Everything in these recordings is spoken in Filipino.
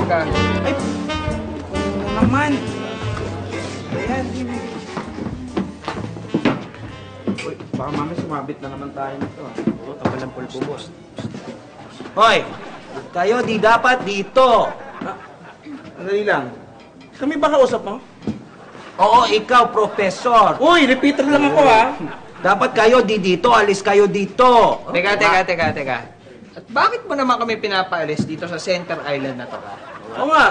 ka. Ay, naman. Ayan. Uy, baka mami sumabit na naman tayo nito. Oo, kapal ng pulpo, boss. Hoy! Kayo di dapat dito! Andali lang. Kami ba kausap mo? Oo, ikaw, professor. Uy, repeater lang ako, ha? Dapat kayo di dito, alis kayo dito. Teka. At bakit mo naman kami pinapaalis dito sa Center Island na to, ha? Oo nga.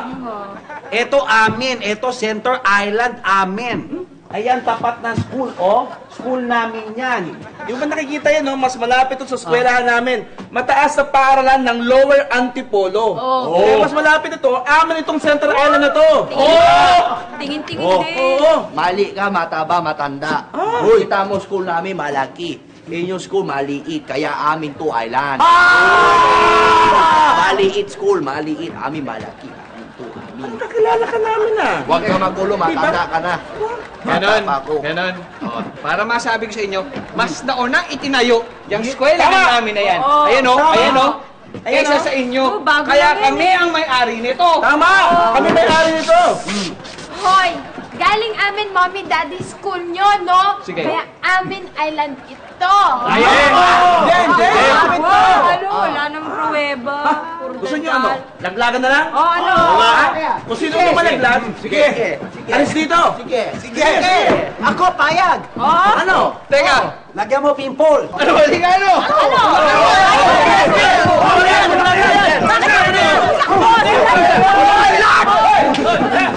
Ito amin, ito Center Island amin. Ayan, tapat ng school, oh. School namin yan. Yung ba nakikita yan, no? Mas malapit ito sa eskwelahan namin. Mataas na paaralan ng Lower Antipolo. Kaya mas malapit ito, amin itong Center Island na to. Tingin-tingin Oo. din. Mali ka, mataba, matanda. Kita mo school namin malaki. Inyong school maliit, kaya amin to island. Maliit school, maliit. Amin malaki. Amin to, amin. Kakilala ka namin, ah. Huwag ka magulo, matanda ka na. Ganon, Bata pa ako. ganon. Oo. Para masabi ko sa inyo, mas naunang itinayo yung eskwela namin na yan. Ayan o, ayan o. Kaysa sa inyo. bago Kaya lang yan kami ang may-ari nito. Tama! Kami may-ari nito. Hoy, galing amin mommy daddy school nyo, no? Sige. Kaya amin island ito. Ayan! Ano, wala nang pruweba. Puro Gusto niyo daldal. ano? Laglagan na lang? Oh, ano? Kung sino mo malaglag, sige. Alis dito. Sige. Ako, payag. Oh? Teka, Lagyan mo pimple. ano ba? Sige, ano?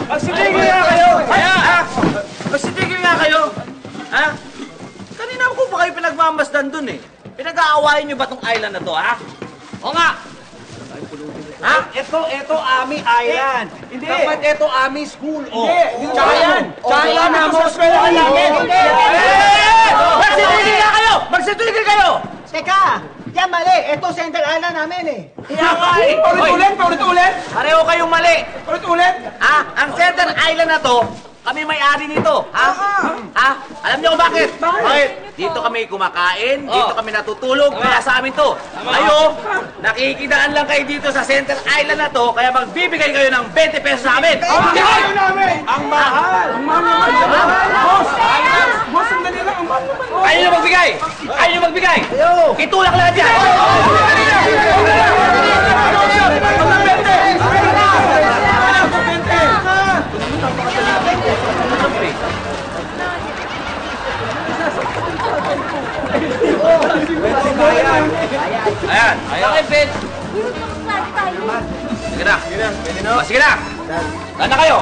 Magsitigil nga kayo! Magsitigil nga kayo! Ha? Kanina ko pa kayo pinagmamasdan dun eh. Pinag-aawayan nyo ba tong island na to, ha? O nga! Ha? Ito, Ami Island. Hindi. Dapat ito, Ami School, oh. Hindi. Tsaka yan. Tsaka yan, ha? Sa eskwelahan namin. Magsitigil nga kayo! Magsitigil kayo! Teka! Yan mali! Ito Center Island namin eh! Kaya nga eh. Paulit-ulit. Pareho kayong mali. Paulit-ulit. Ang Center Island na to, kami may-ari nito. Alam niyo kung bakit? Bakit? Dito kami kumakain, dito kami natutulog, kaya sa amin to. Kayo, nakikidaan lang kayo dito sa Center Island na to, kaya magbibigay kayo ng 20 pesos sa amin. Ayaw namin. Ang mahal. Ang mahal naman. Boss, sandali lang. Ang mahal naman. Ayaw nyo magbigay! Ayaw nyo magbigay! Itulak lahat yan! Ayan! Bakit, Ben? Sige na! Sige na! Saan na kayo?